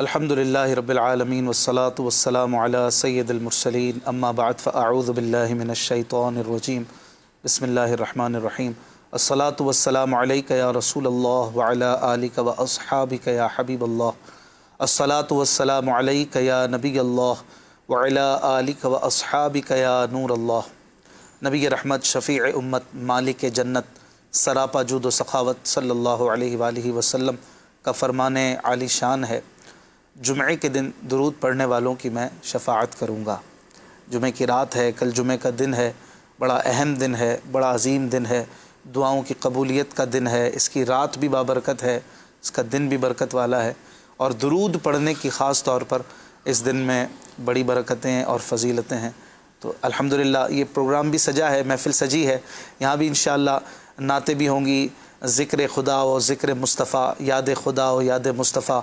الحمدللہ رب العالمین والصلاة والسلام علی سید المرسلین اما بعد فاعوذ باللہ من الشیطان الرجیم بسم اللہ الرحمن الرحیم الصلاة والسلام علیک یا رسول اللہ وعلی آلک واصحابک یا حبیب اللہ الصلاة والسلام علیک یا نبی اللہ وعلی آلک واصحابک یا نور اللہ۔ نبی رحمت، شفیع امت، مالک جنت، سراپا جود و سخاوت صلی اللہ علیہ وآلہ وسلم کا فرمان عالی شان ہے، جمعے کے دن درود پڑھنے والوں کی میں شفاعت کروں گا۔ جمعے کی رات ہے، کل جمعے کا دن ہے، بڑا اہم دن ہے، بڑا عظیم دن ہے، دعاؤں کی قبولیت کا دن ہے، اس کی رات بھی بابرکت ہے، اس کا دن بھی برکت والا ہے، اور درود پڑھنے کی خاص طور پر اس دن میں بڑی برکتیں اور فضیلتیں ہیں۔ تو الحمدللہ یہ پروگرام بھی سجا ہے، محفل سجی ہے، یہاں بھی انشاءاللہ نعتیں بھی ہوں گی، ذکر خدا و ذکر مصطفیٰ، یاد خدا و یاد مصطفیٰ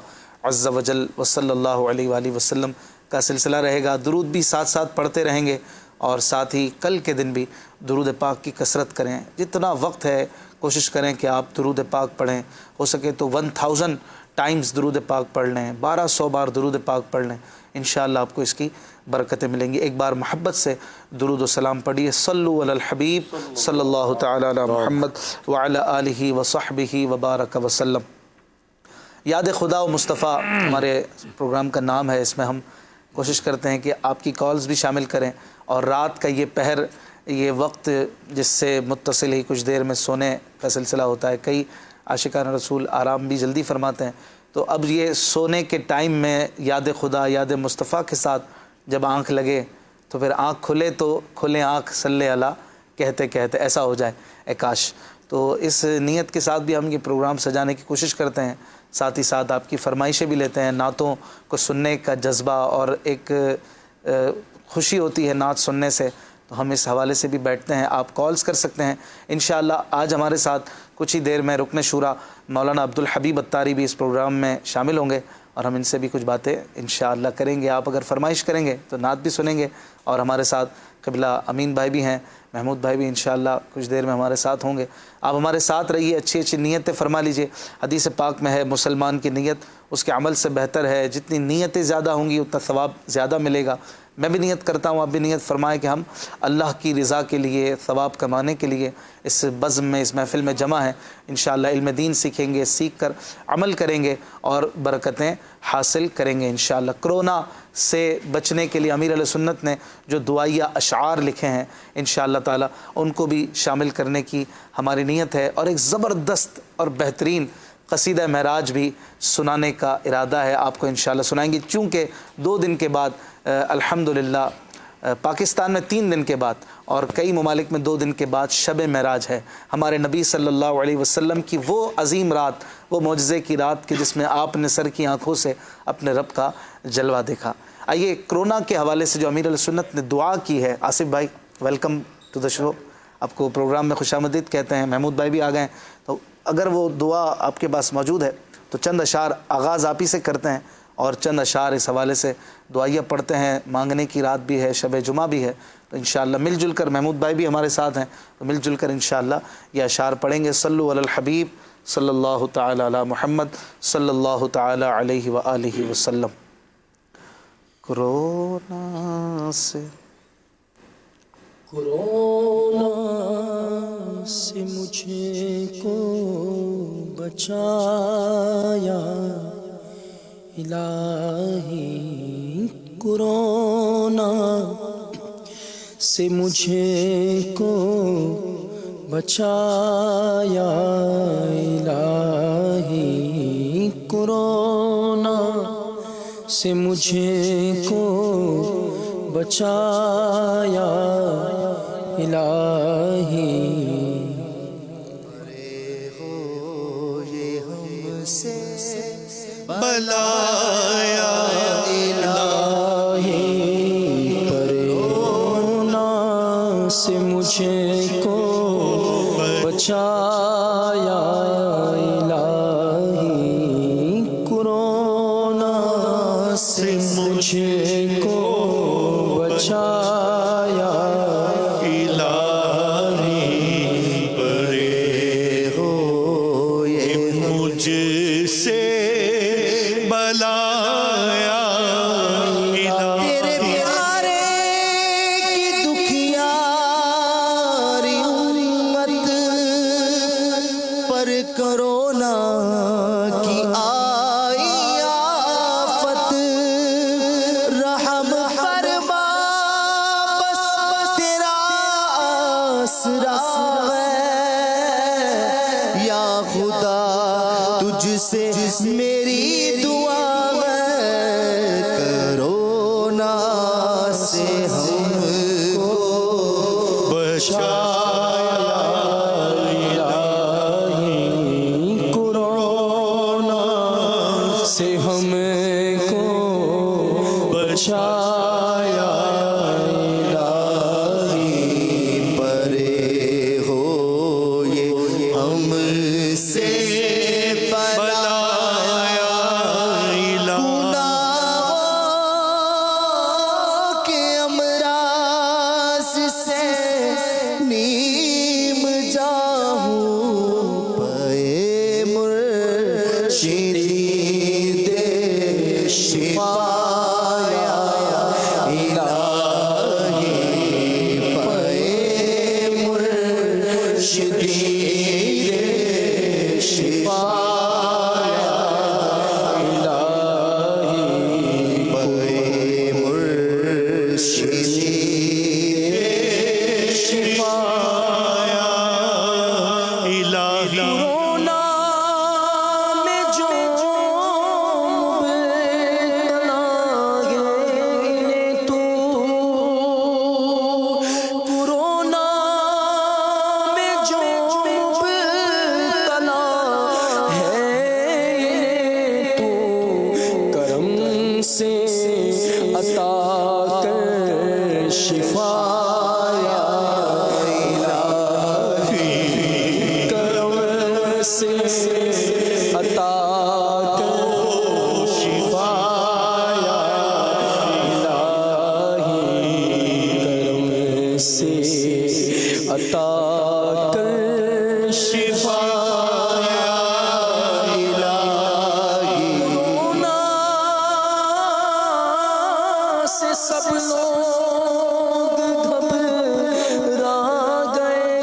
عز و جل و صلی اللہ علیہ وآلہ وسلم کا سلسلہ رہے گا۔ درود بھی ساتھ ساتھ پڑھتے رہیں گے، اور ساتھ ہی کل کے دن بھی درود پاک کی کثرت کریں، جتنا وقت ہے کوشش کریں کہ آپ درود پاک پڑھیں، ہو سکے تو 1000 ٹائمز درود پاک پڑھ لیں، 1200 بار درود پاک پڑھ لیں، انشاءاللہ آپ کو اس کی برکتیں ملیں گی۔ ایک بار محبت سے درود و سلام پڑھیے، صلو علی الحبیب صلی اللہ تعالی علی محمد وعلی آلہ وصحبہ وبارک وسلم۔ یاد خدا و مصطفیٰ ہمارے پروگرام کا نام ہے، اس میں ہم کوشش کرتے ہیں کہ آپ کی کالز بھی شامل کریں، اور رات کا یہ پہر، یہ وقت جس سے متصل ہی کچھ دیر میں سونے کا سلسلہ ہوتا ہے، کئی عاشقان رسول آرام بھی جلدی فرماتے ہیں، تو اب یہ سونے کے ٹائم میں یاد خدا، یاد مصطفیٰ کے ساتھ جب آنکھ لگے تو پھر آنکھ کھلے تو کھلیں آنکھ صلی اللہ کہتے کہتے ایسا ہو جائے، اے کاش۔ تو اس نیت کے ساتھ بھی ہم یہ پروگرام سجانے کی کوشش کرتے ہیں، ساتھ ہی ساتھ آپ کی فرمائشیں بھی لیتے ہیں، نعتوں کو سننے کا جذبہ اور ایک خوشی ہوتی ہے نعت سننے سے، تو ہم اس حوالے سے بھی بیٹھتے ہیں۔ آپ کالز کر سکتے ہیں انشاءاللہ۔ آج ہمارے ساتھ کچھ ہی دیر میں رکن شورا مولانا عبدالحبیب اتاری بھی اس پروگرام میں شامل ہوں گے، اور ہم ان سے بھی کچھ باتیں انشاءاللہ کریں گے۔ آپ اگر فرمائش کریں گے تو نعت بھی سنیں گے، اور ہمارے ساتھ قبلہ امین بھائی بھی ہیں، محمود بھائی بھی انشاءاللہ کچھ دیر میں ہمارے ساتھ ہوں گے۔ آپ ہمارے ساتھ رہیے، اچھی اچھی نیتیں فرما لیجئے۔ حدیث پاک میں ہے مسلمان کی نیت اس کے عمل سے بہتر ہے، جتنی نیتیں زیادہ ہوں گی اتنا ثواب زیادہ ملے گا۔ میں بھی نیت کرتا ہوں، آپ بھی نیت فرمائیں کہ ہم اللہ کی رضا کے لیے، ثواب کمانے کے لیے اس بزم میں، اس محفل میں جمع ہیں، انشاءاللہ علم دین سیکھیں گے، سیکھ کر عمل کریں گے اور برکتیں حاصل کریں گے انشاءاللہ۔ کرونا سے بچنے کے لیے امیر علیہ سنت نے جو دعائیہ اشعار لکھے ہیں انشاءاللہ تعالی ان کو بھی شامل کرنے کی ہماری نیت ہے، اور ایک زبردست اور بہترین قصیدہ معراج بھی سنانے کا ارادہ ہے، آپ کو انشاءاللہ سنائیں گے، چونکہ 2 دن کے بعد الحمدللہ پاکستان میں 3 دن کے بعد اور کئی ممالک میں 2 دن کے بعد شب معراج ہے، ہمارے نبی صلی اللہ علیہ وسلم کی وہ عظیم رات، وہ معجزے کی رات کہ جس میں آپ نے سر کی آنکھوں سے اپنے رب کا جلوہ دیکھا۔ آئیے کرونا کے حوالے سے جو امیر علیہ سنت نے دعا کی ہے، آصف بھائی ویلکم ٹو دا شو، آپ کو پروگرام میں خوش آمدید کہتے ہیں، محمود بھائی بھی آ گئے ہیں، تو اگر وہ دعا آپ کے پاس موجود ہے تو چند اشعار آغاز آپ ہی سے کرتے ہیں، اور چند اشعار اس حوالے سے دعائیہ پڑھتے ہیں۔ مانگنے کی رات بھی ہے، شب جمعہ بھی ہے، تو انشاءاللہ مل جل کر، محمود بھائی بھی ہمارے ساتھ ہیں، تو مل جل کر انشاءاللہ یہ اشعار پڑھیں گے۔ صلو علی الحبیب صلی اللہ تعالی علی محمد صلی اللہ تعالی علیہ وآلہ وسلم۔ کورونا سے مجھے کو بچایا الہی، کورونا سے مجھے کو بچایا الہی، کورونا سے مجھے کو بچایا الہی، پرے ہو یہ ہم سے بلایا الہی، کورونا سے مجھے کو بچایا الہی، کورونا سے مجھے کو بچایا الہی، پرے ہو یہ مجھ سے بلایا آسرا ہے یا خدا تجھ سے میری دعا ہے کرونا سے ہم کو بچایا الہی کورونا سے ہم کو بچایا الہی پرے ہو یہ ہم سے عطا کر شفا یا الہی کرم سے عطا کر شفا یا الہی کرم سے عطا کر شفا سب لوگ گھبرا گئے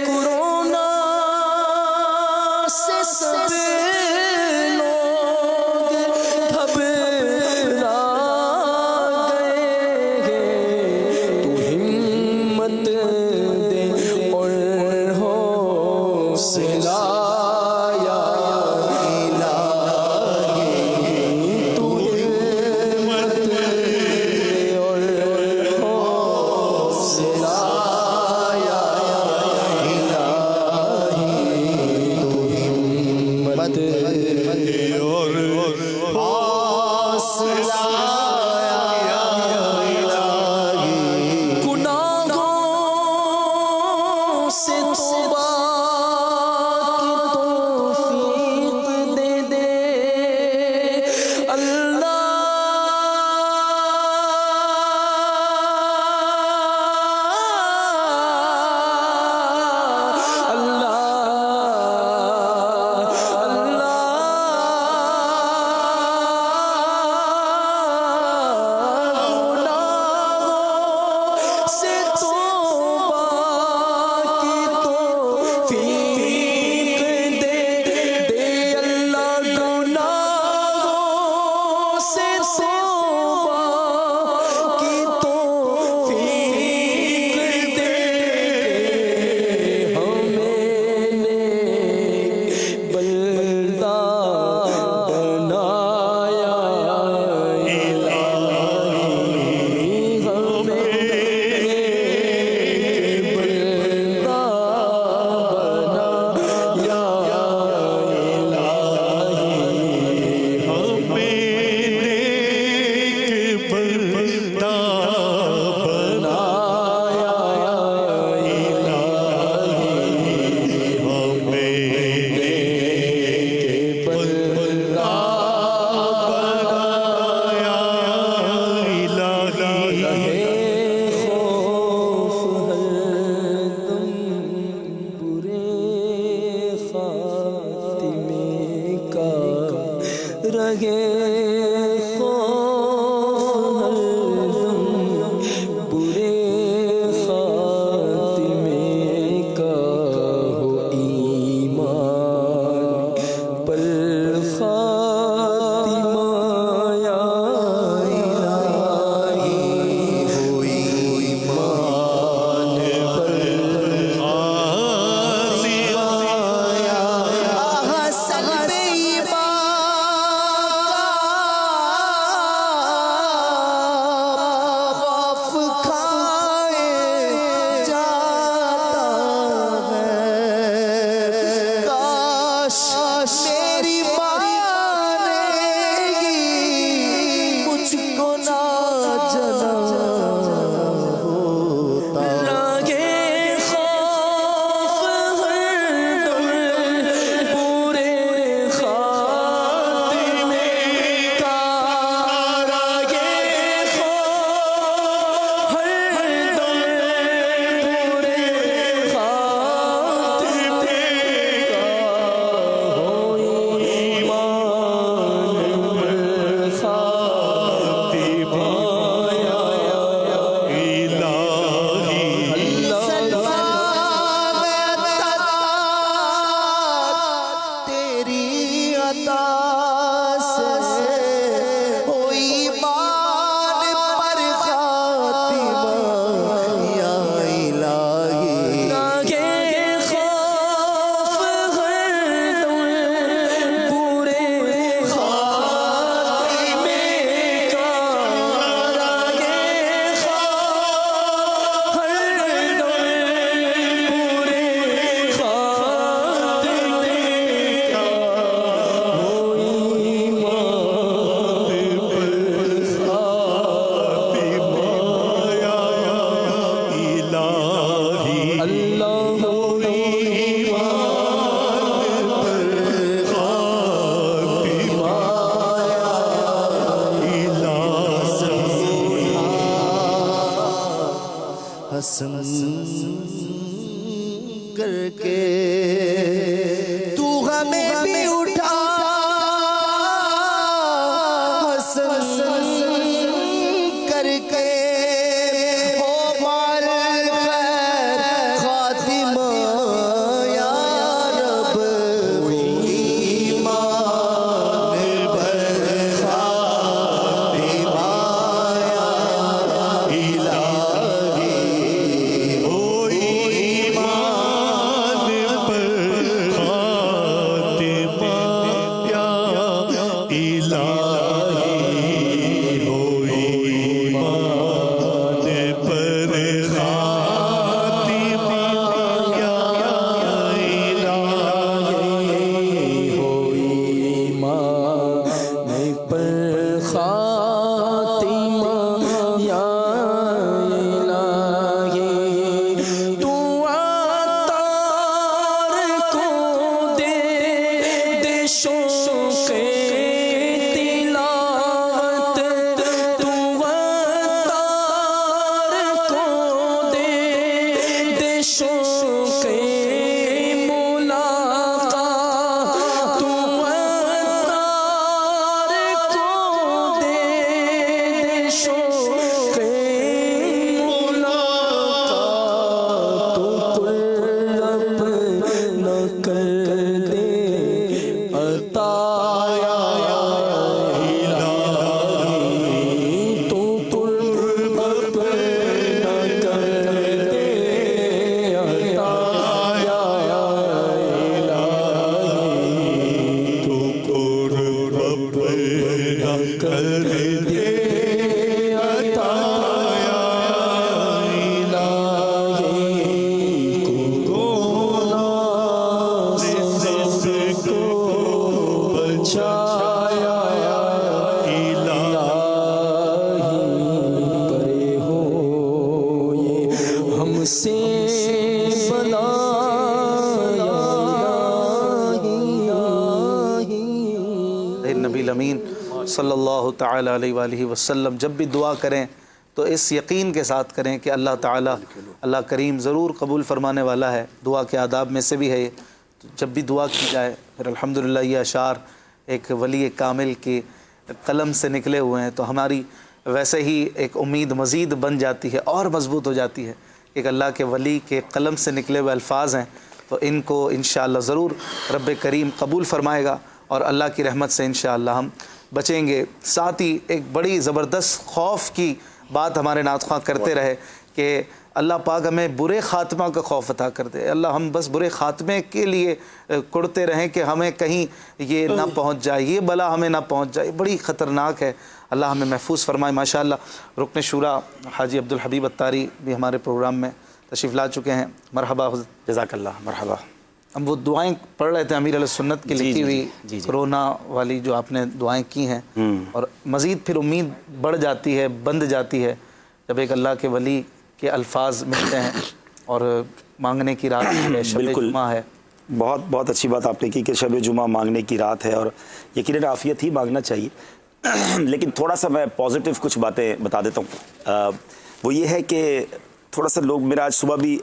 کورونا سے سب لوگ گھبرا گئے تو ہمت قسم کر کے تو ہمیں بھی اٹھا کر کے او مال خیر خاتمہ یا رب ایمان پر خاتمہ یا الہی او ایمان پر خاتمہ یا نبی الامین صلی اللہ تعالیٰ علیہ وآلہ وسلم جب بھی دعا کریں تو اس یقین کے ساتھ کریں کہ اللہ تعالیٰ اللہ کریم ضرور قبول فرمانے والا ہے. دعا کے آداب میں سے بھی ہے یہ. تو جب بھی دعا کی جائے پھر الحمدللہ یہ اشعار ایک ولی کامل کے قلم سے نکلے ہوئے ہیں تو ہماری ویسے ہی ایک امید مزید بن جاتی ہے اور مضبوط ہو جاتی ہے. ایک اللہ کے ولی کے قلم سے نکلے ہوئے الفاظ ہیں تو ان کو انشاءاللہ ضرور رب کریم قبول فرمائے گا اور اللہ کی رحمت سے انشاءاللہ ہم بچیں گے. ساتھ ہی ایک بڑی زبردست خوف کی بات ہمارے نعت خواں کرتے رہے کہ اللہ پاک ہمیں برے خاتمہ کا خوف عطا کر دے. اللہ ہم بس برے خاتمے کے لیے کڑتے رہیں کہ ہمیں کہیں یہ نہ پہنچ جائے, یہ بلا ہمیں نہ پہنچ جائے, بڑی خطرناک ہے. اللہ ہمیں محفوظ فرمائے. ماشاءاللہ رکن شورا حاجی عبدالحبیب اتاری بھی ہمارے پروگرام میں تشریف لا چکے ہیں. مرحبا. جزاک اللہ. مرحبا. ہم وہ دعائیں پڑھ رہے تھے امیر علیہ سنت کی لکھی ہوئی کرونا والی جو آپ نے دعائیں کی ہیں اور مزید پھر امید بڑھ جاتی ہے, بند جاتی ہے جب ایک اللہ کے ولی کے الفاظ ملتے ہیں اور مانگنے کی رات ہے, شب جمعہ ہے. بہت بہت اچھی بات آپ نے کی کہ شب جمعہ مانگنے کی رات ہے اور یقیناً عافیت ہی مانگنا چاہیے. لیکن تھوڑا سا میں پازیٹیو کچھ باتیں بتا دیتا ہوں. وہ یہ ہے کہ تھوڑا سا لوگ, میرا آج صبح بھی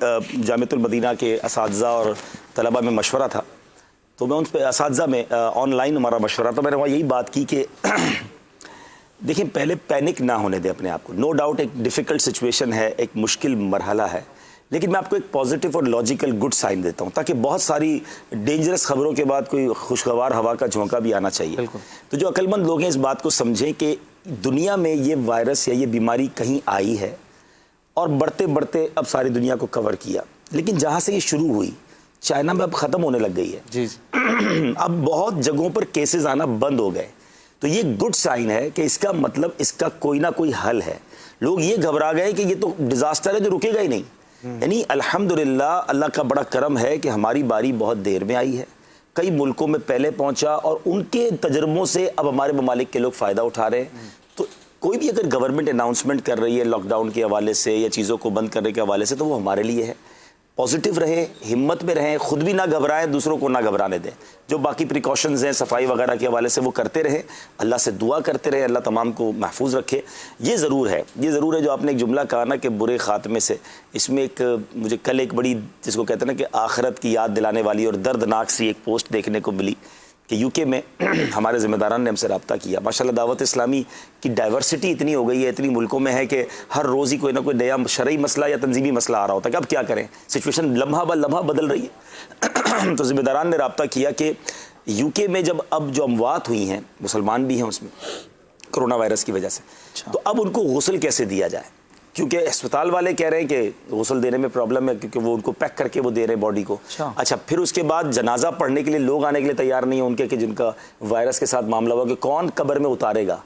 جامعۃ المدینہ کے اساتذہ اور طلبہ میں مشورہ تھا تو میں ان پہ اساتذہ میں آن لائن ہمارا مشورہ تھا. میں نے وہاں یہی بات کی کہ دیکھیں پہلے پینک نہ ہونے دیں اپنے آپ کو. نو ڈاؤٹ ایک ڈیفیکلٹ سچویشن ہے, ایک مشکل مرحلہ ہے, لیکن میں آپ کو ایک پازیٹیو اور لاجیکل گڈ سائن دیتا ہوں تاکہ بہت ساری ڈینجرس خبروں کے بعد کوئی خوشگوار ہوا کا جھونکا بھی آنا چاہیے. تو جو عقل مند لوگ ہیں اس بات کو سمجھیں کہ دنیا میں یہ وائرس یا یہ بیماری کہیں آئی ہے اور بڑھتے بڑھتے اب ساری دنیا کو کور کیا, لیکن جہاں سے یہ شروع ہوئی چائنا میں اب ختم ہونے لگ گئی ہے. اب بہت جگہوں پر کیسز آنا بند ہو گئے. تو یہ گڈ سائن ہے کہ اس کا مطلب اس کا کوئی نہ کوئی حل ہے. لوگ یہ گھبرا گئے کہ یہ تو ڈیزاسٹر ہے جو رکے گا ہی نہیں. یعنی الحمدللہ اللہ کا بڑا کرم ہے کہ ہماری باری بہت دیر میں آئی ہے, کئی ملکوں میں پہلے پہنچا اور ان کے تجربوں سے اب ہمارے ممالک کے لوگ فائدہ اٹھا رہے ہیں. تو کوئی بھی اگر گورنمنٹ اناؤنسمنٹ کر رہی ہے لاک ڈاؤن کے حوالے سے یا چیزوں کو بند کرنے کے حوالے سے تو وہ ہمارے لیے ہے. پازیٹیو رہیں، ہمت میں رہیں، خود بھی نہ گھبرائیں، دوسروں کو نہ گھبرانے دیں. جو باقی پریکاشنز ہیں صفائی وغیرہ کے حوالے سے وہ کرتے رہیں، اللہ سے دعا کرتے رہیں، اللہ تمام کو محفوظ رکھے. یہ ضرور ہے جو آپ نے ایک جملہ کہا نا کہ برے خاتمے سے، اس میں ایک مجھے کل ایک بڑی جس کو کہتے ہیں نا کہ آخرت کی یاد دلانے والی اور دردناک سی ایک پوسٹ دیکھنے کو ملی کہ یو کے میں ہمارے ذمہ داران نے ہم سے رابطہ کیا. ماشاءاللہ دعوت اسلامی کی ڈائیورسٹی اتنی ہو گئی ہے، اتنی ملکوں میں ہے کہ ہر روز ہی کوئی نہ کوئی نیا شرعی مسئلہ یا تنظیمی مسئلہ آ رہا ہوتا ہے کہ اب کیا کریں، سچویشن لمحہ بہ لمحہ بدل رہی ہے. تو ذمہ داران نے رابطہ کیا کہ یو کے میں جب اب جو اموات ہوئی ہیں، مسلمان بھی ہیں اس میں کرونا وائرس کی وجہ سے، تو اب ان کو غسل کیسے دیا جائے، کیونکہ اسپتال والے کہہ رہے ہیں کہ غسل دینے میں پرابلم ہے کیونکہ وہ ان کو پیک کر کے وہ دے رہے ہیں باڈی کو. اچھا پھر اس کے بعد جنازہ پڑھنے کے لیے لوگ آنے کے لیے تیار نہیں ہیں ان کے کہ جن کا وائرس کے ساتھ معاملہ ہوا کہ کون قبر میں اتارے گا.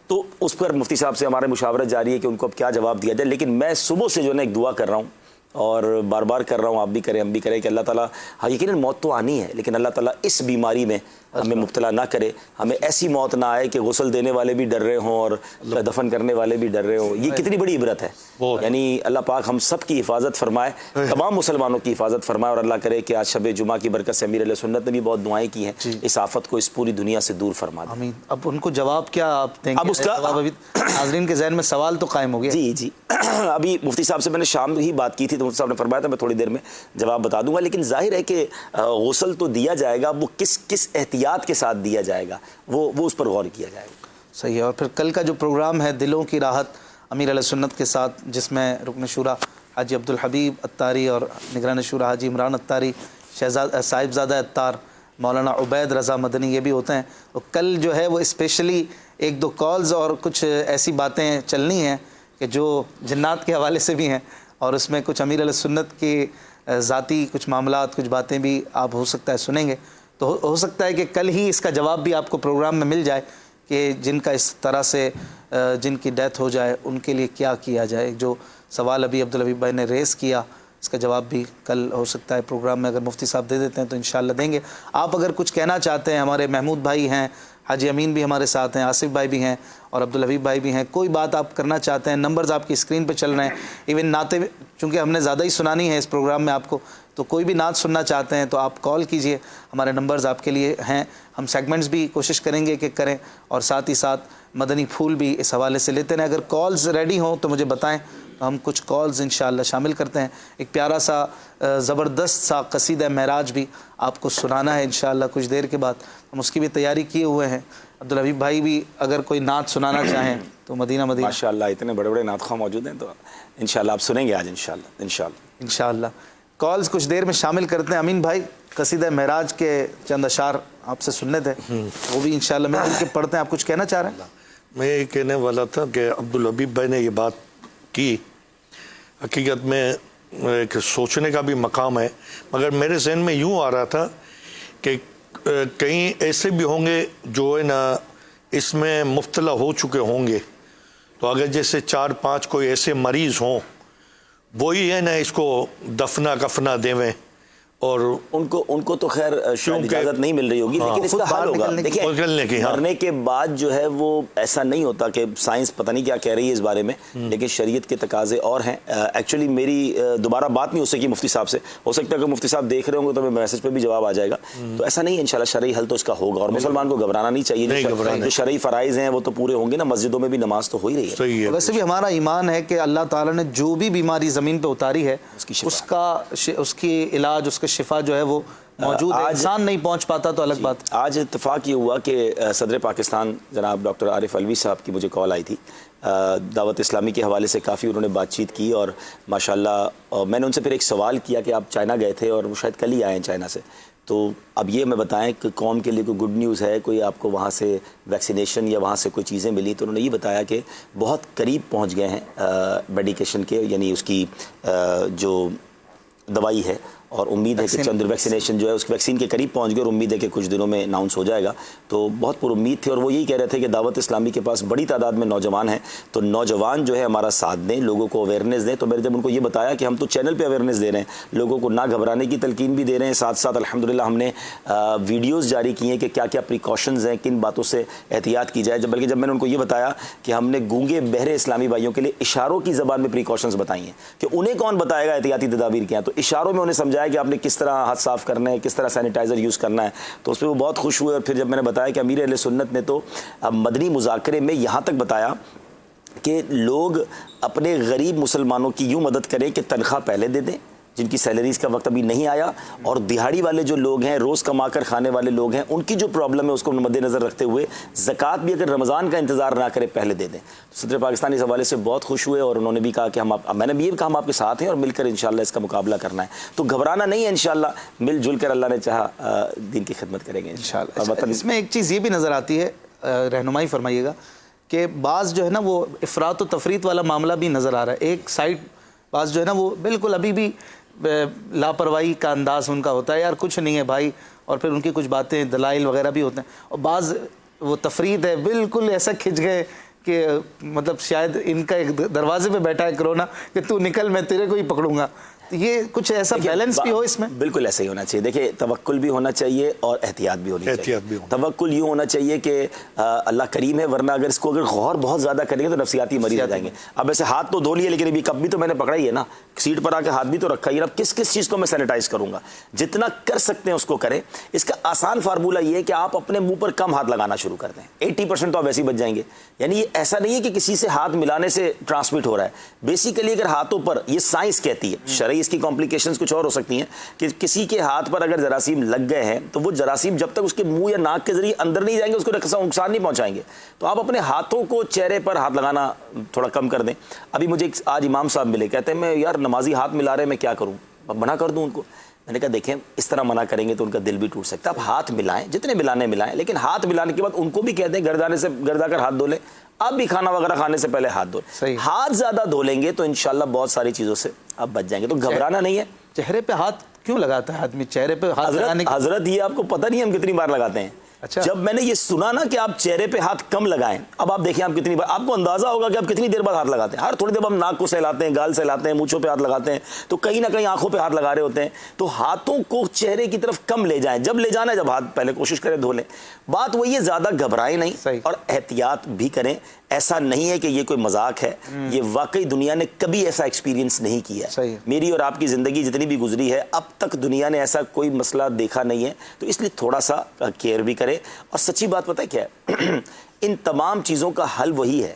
تو اس پر مفتی صاحب سے ہمارے مشاورت جاری ہے کہ ان کو اب کیا جواب دیا جائے. لیکن میں صبح سے جو ہے نا ایک دعا کر رہا ہوں اور بار بار کر رہا ہوں، آپ بھی کریں ہم بھی کریں کہ اللہ تعالیٰ، ہاں یقیناً موت تو آنی ہے لیکن اللہ تعالیٰ اس بیماری میں ہمیں مبتلا نہ کرے، ہمیں ایسی موت نہ آئے کہ غسل دینے والے بھی ڈر رہے ہوں اور دفن کرنے والے بھی ڈر رہے ہوں. یہ کتنی بڑی عبرت ہے. یعنی اللہ پاک ہم سب کی حفاظت فرمائے، تمام مسلمانوں کی حفاظت فرمائے، اور اللہ کرے کہ آج شب جمعہ کی برکت سے امیر علیہ سنت نے بھی بہت دعائیں کی ہیں، اس آفت کو اس پوری دنیا سے دور فرما دیں. آمین. اب ان کو جواب کیا آپ دیں گے؟ اب اس کا ناظرین کے ذہن میں سوال تو قائم ہو گیا. جی ابھی مفتی صاحب سے میں نے شام ہی بات کی تھی تو مفتی صاحب نے فرمایا تھا میں تھوڑی دیر میں جواب بتا دوں گا. لیکن ظاہر ہے کہ غسل تو دیا جائے گا، وہ کس احتیاط کے ساتھ دیا جائے گا وہ اس پر غور کیا جائے گا. صحیح ہے. اور پھر کل کا جو پروگرام ہے دلوں کی راحت امیر علیہ سنت کے ساتھ، جس میں رکن شورا حاجی عبدالحبیب اتاری اور نگران شورا حاجی عمران اتاری، صاحبزادہ اتار، مولانا عبید رضا مدنی یہ بھی ہوتے ہیں. تو کل جو ہے وہ اسپیشلی ایک دو کالز اور کچھ ایسی باتیں چلنی ہیں کہ جو جنات کے حوالے سے بھی ہیں، اور اس میں کچھ امیر علیہ سنت کی ذاتی کچھ معاملات، کچھ باتیں بھی آپ ہو سکتا ہے سنیں گے. تو ہو سکتا ہے کہ کل ہی اس کا جواب بھی آپ کو پروگرام میں مل جائے کہ جن کا اس طرح سے جن کی ڈیتھ ہو جائے ان کے لیے کیا کیا جائے. جو سوال ابھی عبدالحبیب بھائی نے ریز کیا اس کا جواب بھی کل ہو سکتا ہے پروگرام میں اگر مفتی صاحب دے دیتے ہیں تو انشاءاللہ دیں گے. آپ اگر کچھ کہنا چاہتے ہیں، ہمارے محمود بھائی ہیں، حاجی امین بھی ہمارے ساتھ ہیں، آصف بھائی بھی ہیں اور عبدالحبیب بھائی بھی ہیں، کوئی بات آپ کرنا چاہتے ہیں، نمبرز آپ کی اسکرین پہ چل رہے ہیں. ایون نعتیں چونکہ ہم نے زیادہ ہی سنانی ہے اس پروگرام میں آپ کو، تو کوئی بھی نعت سننا چاہتے ہیں تو آپ کال کیجئے، ہمارے نمبرز آپ کے لیے ہیں. ہم سیگمنٹس بھی کوشش کریں گے کہ کریں، اور ساتھ ہی ساتھ مدنی پھول بھی اس حوالے سے لیتے ہیں. اگر کالز ریڈی ہوں تو مجھے بتائیں تو ہم کچھ کالز انشاءاللہ شامل کرتے ہیں. ایک پیارا سا زبردست سا قصیدہ معراج بھی آپ کو سنانا ہے انشاءاللہ کچھ دیر کے بعد. ہم اس کی بھی تیاری کیے ہوئے ہیں. عبدالحبیب بھائی بھی اگر کوئی نعت سنانا چاہیں تو مدینہ ماشاءاللہ اتنے بڑے بڑے نعت خواہ موجود ہیں تو انشاءاللہ آپ سنیں گے آج انشاءاللہ. کالز کچھ دیر میں شامل کرتے ہیں. امین بھائی قصیدہ معراج کے چند اشعار آپ سے سننے تھے، وہ بھی انشاءاللہ میں ان کے پڑھتے ہیں. آپ کچھ کہنا چاہ رہے ہیں؟ میں یہ کہنے والا تھا کہ عبدالحبیب بھائی نے یہ بات کی، حقیقت میں ایک سوچنے کا بھی مقام ہے، مگر میرے ذہن میں یوں آ رہا تھا کہ کہیں ایسے بھی ہوں گے جو ہے نا اس میں مبتلا ہو چکے ہوں گے. تو اگر جیسے 4-5 کوئی ایسے مریض ہوں، وہی ہے نا اس کو دفنا کفنا دیویں، اور ان کو تو خیر شاید اجازت نہیں مل رہی ہوگی، لیکن اس کا حل ہوگا. دیکھیں مرنے کے بعد جو ہے وہ ایسا نہیں ہوتا کہ سائنس پتہ نہیں کیا کہہ رہی ہے اس بارے میں، لیکن شریعت کے تقاضے اور ہیں. ایکچولی میری دوبارہ بات نہیں ہو سکی مفتی صاحب سے، ہو سکتا ہے کہ مفتی صاحب دیکھ رہے ہوں گے تو میں میسج پہ بھی جواب آ جائے گا. تو ایسا نہیں ہے، انشاءاللہ شرعی حل تو اس کا ہوگا، اور مسلمان کو گھبرانا نہیں چاہیے. جو شرعی فرائض ہیں وہ تو پورے ہوں گے نا، مسجدوں میں بھی نماز تو ہو ہی رہی ہے. ویسے بھی ہمارا ایمان ہے کہ اللہ تعالیٰ نے جو بھی بیماری زمین پہ اتاری ہے اس کی علاج، اس کا شفا جو ہے وہ موجود ہے. انسان نہیں پہنچ پاتا تو الگ بات. آج اتفاق یہ ہوا کہ صدر پاکستان جناب ڈاکٹر عارف علوی صاحب کی مجھے کال آئی تھی دعوت اسلامی کے حوالے سے. کافی انہوں نے بات چیت کی اور ماشاءاللہ میں نے ان سے پھر ایک سوال کیا کہ آپ چائنا گئے تھے اور وہ شاید کل ہی آئے ہیں چائنا سے، تو اب یہ میں بتائیں کہ قوم کے لیے کوئی گڈ نیوز ہے، کوئی آپ کو وہاں سے ویکسینیشن یا وہاں سے کوئی چیزیں ملی؟ تو انہوں نے یہ بتایا کہ بہت قریب پہنچ گئے ہیں میڈیکیشن کے، یعنی اس کی جو دوائی ہے اور امید ہے کہ چند ویکسینیشن جو ہے اس ویکسین کے قریب پہنچ گئے اور امید ہے کہ کچھ دنوں میں اناؤنس ہو جائے گا. تو بہت پر امید تھی اور وہ یہی کہہ رہے تھے کہ دعوت اسلامی کے پاس بڑی تعداد میں نوجوان ہیں, تو نوجوان جو ہے ہمارا ساتھ دیں, لوگوں کو اویئرنیس دیں. تو میں نے جب ان کو یہ بتایا کہ ہم تو چینل پہ اویئرنیس دے رہے ہیں, لوگوں کو نہ گھبرانے کی تلقین بھی دے رہے ہیں, ساتھ ساتھ الحمدللہ ہم نے ویڈیوز جاری کی ہیں کہ کیا کیا پریکاشنز ہیں, کن باتوں سے احتیاط کی جائے. بلکہ جب میں نے ان کو یہ بتایا کہ ہم نے گونگے بہرے اسلامی بھائیوں کے لیے اشاروں کی زبان میں پریکاشنز بتائی ہیں کہ انہیں کون بتائے گا احتیاطی تدابیر کیا ہیں, تو اشاروں میں انہیں سمجھایا کہ آپ نے کس طرح ہاتھ صاف کرنا ہے, کس طرح سینیٹائزر یوز کرنا ہے. تو اس پہ وہ بہت خوش ہوئے. اور پھر جب میں نے بتایا کہ امیر اہل سنت نے تو مدنی مذاکرے میں یہاں تک بتایا کہ لوگ اپنے غریب مسلمانوں کی یوں مدد کریں کہ تنخواہ پہلے دے دیں جن کی سیلریز کا وقت ابھی نہیں آیا, اور دہاڑی والے جو لوگ ہیں, روز کما کر کھانے والے لوگ ہیں, ان کی جو پرابلم ہے اس کو مد نظر رکھتے ہوئے زکوٰۃ بھی اگر رمضان کا انتظار نہ کرے پہلے دے دیں. صدر پاکستان اس حوالے سے بہت خوش ہوئے اور انہوں نے بھی کہا کہ میں نے بھی یہ کہا ہم آپ کے ساتھ ہیں اور مل کر انشاءاللہ اس کا مقابلہ کرنا ہے. تو گھبرانا نہیں ہے, انشاءاللہ مل جل کر اللہ نے چاہا دین کی خدمت کریں گے انشاءاللہ. اس میں ایک چیز یہ بھی نظر آتی ہے, رہنمائی فرمائیے گا, کہ بعض جو ہے نا وہ افراط و تفریط والا معاملہ بھی نظر آ رہا ہے. ایک سائڈ بعض جو ہے نا وہ بالکل ابھی بھی لاپرواہی کا انداز ان کا ہوتا ہے, یار کچھ نہیں ہے بھائی, اور پھر ان کی کچھ باتیں دلائل وغیرہ بھی ہوتے ہیں. اور بعض وہ تفرید ہے بالکل ایسا کھنچ گئے کہ مطلب شاید ان کا ایک دروازے پہ بیٹھا ہے کرونا کہ تو نکل میں تیرے کو ہی پکڑوں گا. یہ کچھ ایسا بیلنس بھی ہو اس میں. بالکل ایسا ہی ہونا چاہیے. دیکھیں توکل بھی ہونا چاہیے اور احتیاط بھی ہونی چاہیے. توکل یوں ہونا چاہیے کہ اللہ کریم ہے, ورنہ اگر اس کو اگر غور بہت زیادہ کریں گے تو نفسیاتی مریض ہو جائیں گے. اب ایسے ہاتھ تو دھو لیے لیکن ابھی کب بھی تو میں نے پکڑا ہی ہے نا, سیٹ پر آ کے ہاتھ بھی تو رکھا ہی ہے. اب کس چیز کو میں سینیٹائز کروں گا, جتنا کر سکتے ہیں اس کو کریں. اس کا آسان فارمولہ یہ ہے کہ آپ اپنے منہ پر کم ہاتھ لگانا شروع کر دیں, 80% تو آپ ویسے ہی بچ جائیں گے. یعنی یہ ایسا نہیں ہے کہ کسی سے ہاتھ ملانے سے ٹرانسمٹ ہو رہا ہے. بیسیکلی اگر ہاتھوں پر, یہ سائنس کہتی ہے, شرعی اس کی کمپلیکیشنز کچھ اور ہو سکتی ہیں, کہ کسی کے ہاتھ پر اگر جراثیم لگ گئے ہیں تو وہ جراثیم جب تک اس کے منہ یا ناک کے ذریعے اندر نہیں جائیں گے اس کو نقصان نہیں پہنچائیں گے. تو آپ اپنے ہاتھوں کو چہرے پر ہاتھ لگانا تھوڑا کم کر دیں. ابھی مجھے آج امام صاحب ملے, کہتے ہیں میں یار نمازی ہاتھ ملا رہے میں کیا کروں, منع کر دوں ان کو. میں نے کہا دیکھیں اس طرح منع کریں گے تو ان کا دل بھی ٹوٹ سکتا ہے. آپ ہاتھ ملائیں, جتنے ملانے ملائیں, لیکن ہاتھ ملانے کے بعد ان کو بھی کہہ دیں گھر جا کر ہاتھ دھو لیں. آپ بھی کھانا وغیرہ کھانے سے پہلے ہاتھ دھو لیں. ہاتھ زیادہ دھو لیں گے تو انشاءاللہ بہت ساری چیزوں سے آپ بچ جائیں گے. تو گھبرانا نہیں ہے. چہرے پہ ہاتھ کیوں لگاتا ہے آدمی, چہرے پہ ہاتھ لگانے کی حضرت یہ آپ کو پتہ نہیں ہم کتنی بار لگاتے ہیں. جب میں نے یہ سنا نا کہ آپ چہرے پہ ہاتھ کم لگائیں, اب آپ دیکھیں آپ کتنی بار, آپ کو اندازہ ہوگا کہ آپ کتنی دیر بعد ہاتھ لگاتے ہیں. ہر تھوڑی دیر ہم ناک کو سہلاتے ہیں, گال سہلاتے ہیں, مونچھوں پہ ہاتھ لگاتے ہیں, تو کہیں نہ کہیں آنکھوں پہ ہاتھ لگا رہے ہوتے ہیں. تو ہاتھوں کو چہرے کی طرف کم لے جائیں, جب لے جانا ہے جب ہاتھ پہلے کوشش کریں دھو لیں. بات وہی ہے, زیادہ گھبرائیں نہیں اور احتیاط بھی کریں. ایسا نہیں ہے کہ یہ کوئی مذاق ہے, یہ واقعی دنیا نے کبھی ایسا ایکسپیرینس نہیں کیا. میری اور آپ کی زندگی جتنی بھی گزری ہے اب تک دنیا نے ایسا کوئی مسئلہ دیکھا نہیں ہے. تو اس لیے تھوڑا سا کیئر بھی کرے. اور سچی بات پتہ ہے کیا ہے, ان تمام چیزوں کا حل وہی ہے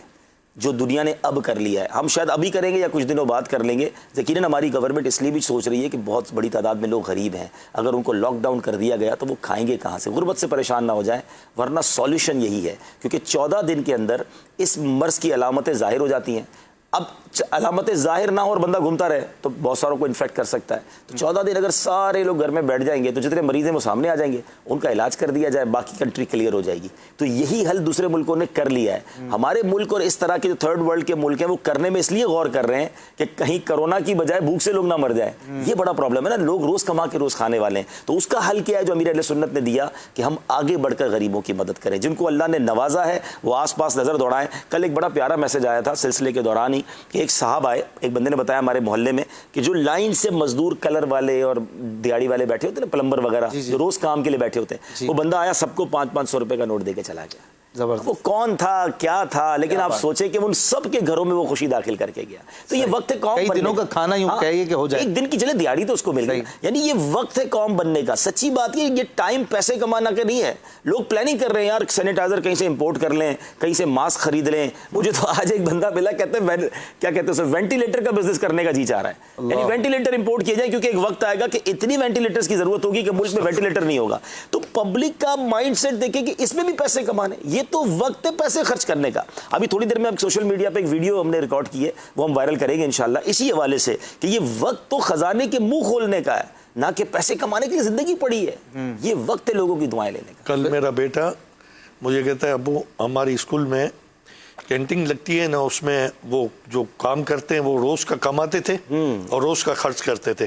جو دنیا نے اب کر لیا ہے. ہم شاید ابھی کریں گے یا کچھ دنوں بعد کر لیں گے. یقیناً ہماری گورنمنٹ اس لیے بھی سوچ رہی ہے کہ بہت بڑی تعداد میں لوگ غریب ہیں, اگر ان کو لاک ڈاؤن کر دیا گیا تو وہ کھائیں گے کہاں سے, غربت سے پریشان نہ ہو جائیں. ورنہ سولوشن یہی ہے, کیونکہ 14 دن کے اندر اس مرض کی علامتیں ظاہر ہو جاتی ہیں. اب علامتیں ظاہر نہ ہو اور بندہ گھومتا رہے تو بہت ساروں کو انفیکٹ کر سکتا ہے. تو 14 دن اگر سارے لوگ گھر میں بیٹھ جائیں گے تو جتنے مریض ہیں وہ سامنے آ جائیں گے, ان کا علاج کر دیا جائے, باقی کنٹری کلیئر ہو جائے گی. تو یہی حل دوسرے ملکوں نے کر لیا ہے. ہمارے ملک اور اس طرح کے جو تھرڈ ورلڈ کے ملک ہیں وہ کرنے میں اس لیے غور کر رہے ہیں کہ کہیں کرونا کی بجائے بھوک سے لوگ نہ مر جائیں. یہ بڑا پرابلم ہے نا, لوگ روز کما کے روز کھانے والے ہیں. تو اس کا حل کیا ہے جو امیر اہل سنت نے دیا, کہ ہم آگے بڑھ کر غریبوں کی مدد کریں. جن کو اللہ نے نوازا ہے وہ آس پاس نظر دوڑائیں. کل ایک بڑا پیارا میسج آیا تھا سلسلے کے دوران ہی, کہ ایک صاحب آئے, ایک بندے نے بتایا ہمارے محلے میں کہ جو لائن سے مزدور کلر والے اور دیہڑی والے بیٹھے ہوتے ہیں نا, پلمبر وغیرہ جو روز کام کے لیے بیٹھے ہوتے ہیں, وہ بندہ آیا سب کو 500 روپے کا نوٹ دے کے چلا گیا. وہ کون تھا کیا تھا, لیکن آپ سوچیں کہ ان سب کے گھروں میں وہ خوشی داخل کر کے گیا. تو یہ وقت ہے قوم بننے کا. کئی دنوں کا کھانا یوں کہیے کہ ہو جائے, ایک دن کی چلے دیہڑی تو اس کو مل گئی. یعنی یہ وقت ہے قوم بننے کا. سچی بات یہ ٹائم پیسے کمانا کا نہیں ہے. لوگ پلاننگ کر رہے ہیں یار, سینیٹائزر کہیں سے امپورٹ کر لیں, کہیں سے ماسک خرید لیں. مجھے تو آج ایک بندہ ملا, کہتے ہیں کیا کہتے ہیں, وینٹیلیٹر کا بزنس کرنے کا جی چاہ رہا ہے. یعنی وینٹیلیٹر امپورٹ کیے جائیں, کیونکہ ایک وقت آئے گا کہ اتنی وینٹیلیٹرز کی ضرورت ہوگی کہ ملک میں وینٹیلیٹر نہیں ہوگا. تو پبلک کا مائنڈ سیٹ دیکھیں کہ اس میں بھی پیسے کمانے, یہ تو وقت ہے پیسے خرچ کرنے کا. ابھی تھوڑی دیر میں سوشل میڈیا پہ ایک ویڈیو ہم نے ریکارڈ کی ہے, وہ ہم وائرل کریں گے انشاءاللہ اسی حوالے سے, کہ یہ وقت تو خزانے کے منہ کھولنے کا ہے, نہ کہ پیسے کمانے کے لیے زندگی پڑی ہے. یہ وقت ہے لوگوں کی دعائیں لینے کا. کل میرا بیٹا مجھے کہتا ہے ابو ہماری اسکول میں کینٹین لگتی ہے نا, اس میں وہ جو کام کرتے ہیں وہ روز کا کماتے تھے اور روز کا خرچ کرتے تھے.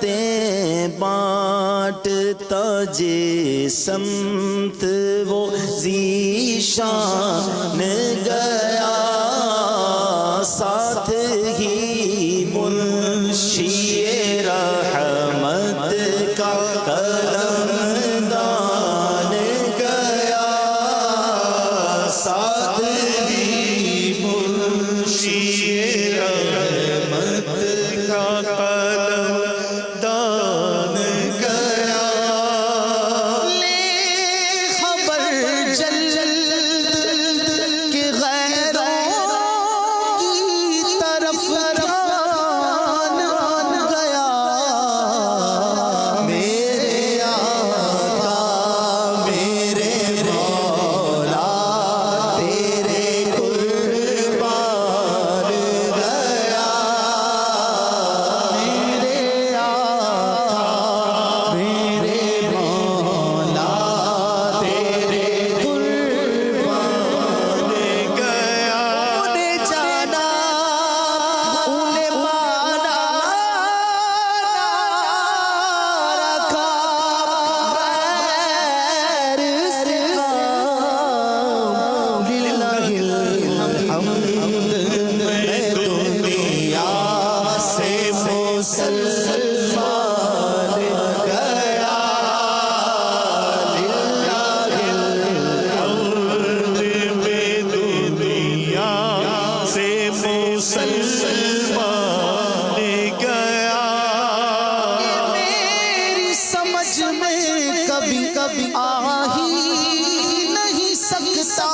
نعمتیں بانٹتا جے سمت وہ ذیشان گیا، ساتھ ہی منشی رحمت کا قلم دان گیا، ساتھ ہی منشی رحمت کا قلم دان گیا۔ لے خبر جلد کہ غیروں کی طرف جان گیا، میرے آقا میرے مولا تیرے قربان گیا، میرے آقا میرے مولا تیرے قربان گیا۔ انہیں جانا انہیں مانا رکھا غیر سے للہ الحمد، میں دنیا سے مسلمان گیا، للہ الحمد میں دنیا سے مسلمان گیا۔ میری سمجھ میں کبھی آ ہی نہیں سکتا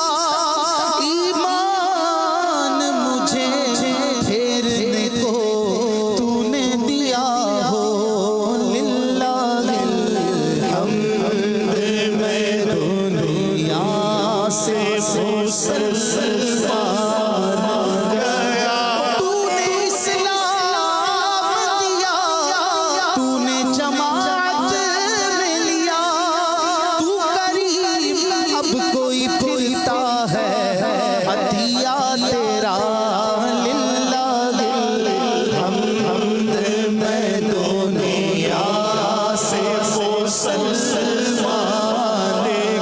ایمان مجھے پھیرنے کو تو نے دیا ہو، للہ الحمد میں دنیا سے مسلمان گیا۔ تو نے اسلام دیا، تو نے جماعت میں لیا، تو کریم اب کوئی پھرتا ہے عطیہ تیرا، للہ الحمد میں دنیا سے مسلمان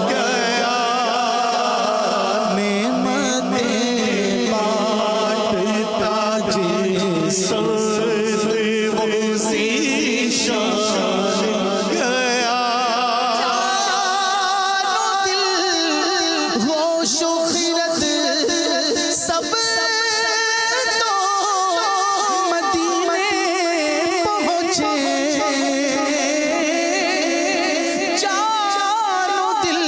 گیا۔ نعمتیں بانٹتا جے سمت وہ ذیشان گیا، دل ہوش و خرد سب تو مدینے پہنچے، چاروں دل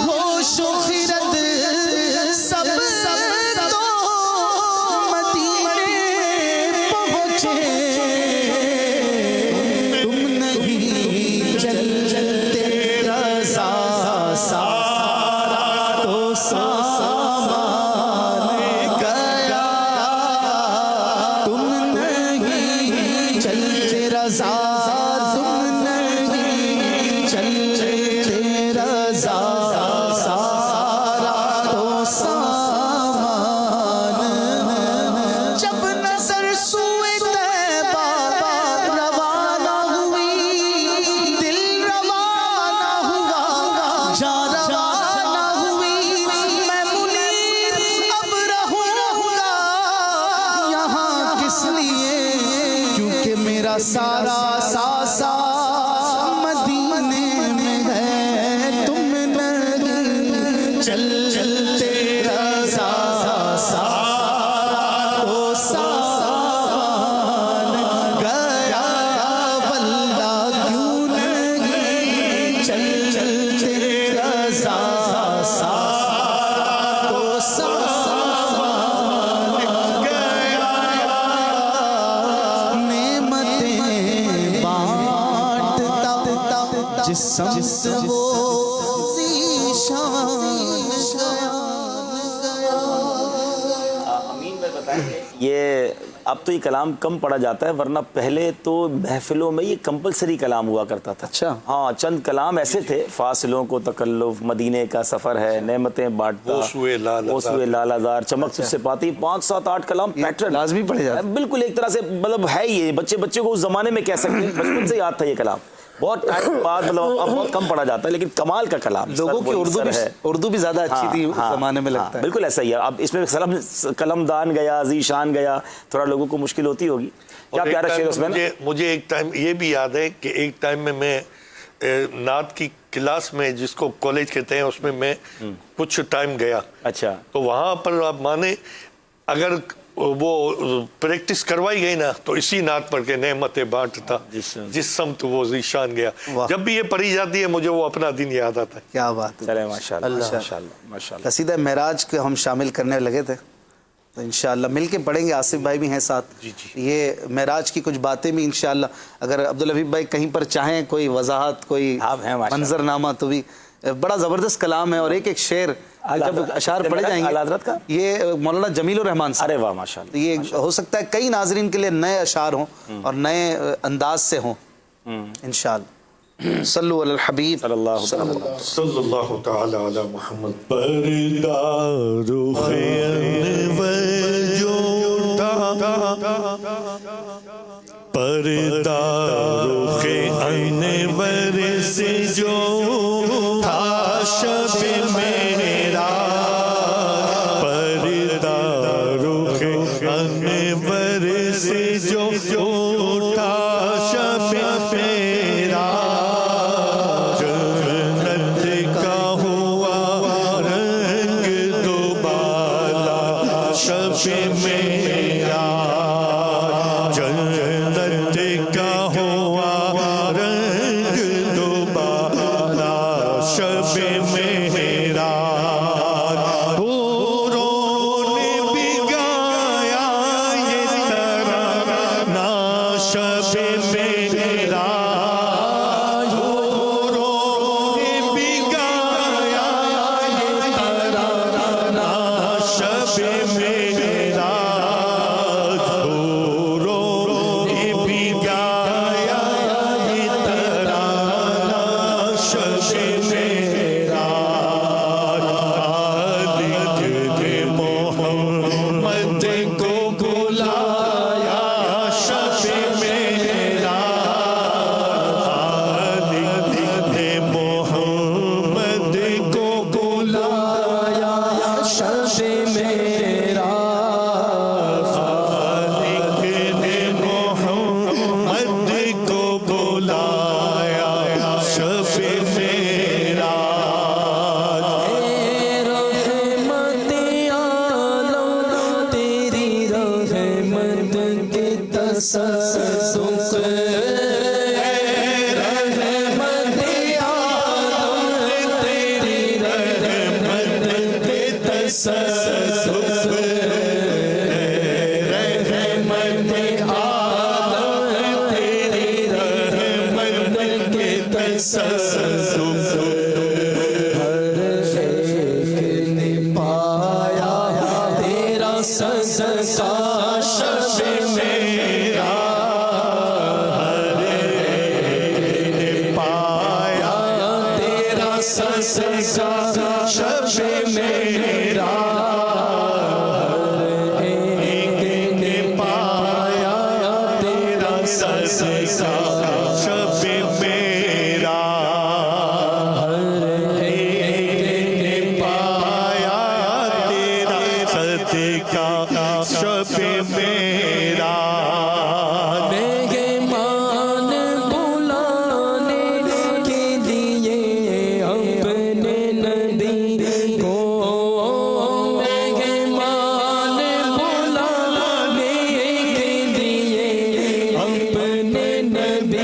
ہوش و خرد سب تو مدینے پہنچے، تم نہیں چلتے رضا سارا تو سامان گیا، تم نہیں چلتے رضا، تم نہیں چلتے رضا سارا تو سامان، جب نظر سوئے طیبہ روانہ ہوئی، دل روانہ ہوا جان روانہ ہوئی، میں منیر اب رہوں گا یہاں کس لیے، کیونکہ میرا سارا ساسا مدینے میں ہے، تم نہیں چلتے رضا سارا تو سامان گیا، واللہ کیوں نہیں چلتے رضا سارا تو سامان گیا۔ نعمتیں بانٹتا جس سمت وہ ذیشان گیا۔ امین بھائی بتائیں کہ یہ اب تو یہ کلام کم پڑھا جاتا ہے، ورنہ پہلے تو محفلوں میں یہ کمپلسری کلام ہوا کرتا تھا. اچھا. ہاں چند کلام ایسے تھے، فاصلوں کو تکلف، مدینے کا سفر ہے، نعمتیں بانٹتا، اوسوئے لال ہزار، چمک تجھ سے پاتی، 5 7 8 کلام پیٹرن لازمی پڑھے جاتے. بالکل ایک طرح سے مطلب ہے یہ بچے کو اس زمانے میں کہہ سکتے ہیں، بچپن سے یاد تھا یہ کلام. بہت ٹائم بعد مطلب اب بہت کم پڑھا جاتا ہے، لیکن کمال کا کلام. لوگوں کی اردو بھی زیادہ اچھی تھی اس زمانے میں لگتا ہے. بالکل ایسا ہی ہے. اب اس میں قلم دان گیا، ذیشان گیا، تھوڑا لوگوں کو مشکل ہوتی ہوگی. کیا پیارا شعر اس میں. مجھے ایک ٹائم یہ بھی یاد ہے کہ ایک ٹائم میں نعت کی کلاس میں، جس کو کالج کہتے ہیں، اس میں کچھ ٹائم گیا. اچھا. تو وہاں پر آپ مانے اگر وہ پریکٹس کروائی گئی نا تو اسی نعت پر کہ نعمتیں بانٹتا جس سمت وہ ذیشان گیا. جب بھی یہ پڑھی جاتی ہے مجھے وہ اپنا دن یاد آتا ہے. کیا بات ہے. چلے ماشاءاللہ. قصیدہ معراج کے ہم شامل کرنے لگے تھے، تو انشاءاللہ مل کے پڑھیں گے. آصف بھائی بھی ہیں ساتھ. یہ معراج کی کچھ باتیں بھی انشاءاللہ اگر عبدالحبیب بھائی کہیں پر چاہیں کوئی وضاحت، کوئی منظرنامہ، تو بھی بڑا زبردست کلام ہے. اور ایک شعر جب اشعار پڑھے جائیں گے، یہ مولانا جمیل الرحمان سے. ارے واہ ماشاءاللہ. یہ ہو سکتا ہے کئی ناظرین کے لیے نئے اشعار ہوں اور نئے انداز سے ہوں انشاءاللہ. صلو علی الحبیب صلی اللہ تعالی علی محمد. پردہ رخ انور جو اٹھا، پردہ رخ انور سے جو تھا شب میرا، پردہ رخ انور سے جو اٹھا شب میرا، جنت کا ہوا رنگ دوبالا شب میرا، جنت کا ہوا رنگ دوبالا شب میرا. حوروں نے بھی گایا یہ ترانہ شب میرا، حوروں نے بھی گایا یہ ترانہ شب میرا، حوروں نے بھی گایا یہ ترانہ شب میرا. خالق نے محمد کو بلایا شب میرا، خالق نے محمد کو بلایا شب میرا، خالق نے محمد کو بلایا شب میرا. تیری رحمت کے تصدق، رحمت عالم تیری رحمت کے تصدق، رحمت عالم تیری رحمت کے تصدق، ہر ایک نے پایا تیرا صدقہ شب میرا، ہر ایک نے پایا تیرا صدقہ شب میرا، ہر ایک نے پایا تیرا صدقہ شب میرا، ہر ایک نے پایا تیرا صدقہ شب میرا. مہمان بلانے کے لیے اپنے نبی کو، مہمان بلانے کے لیے اپنے نبی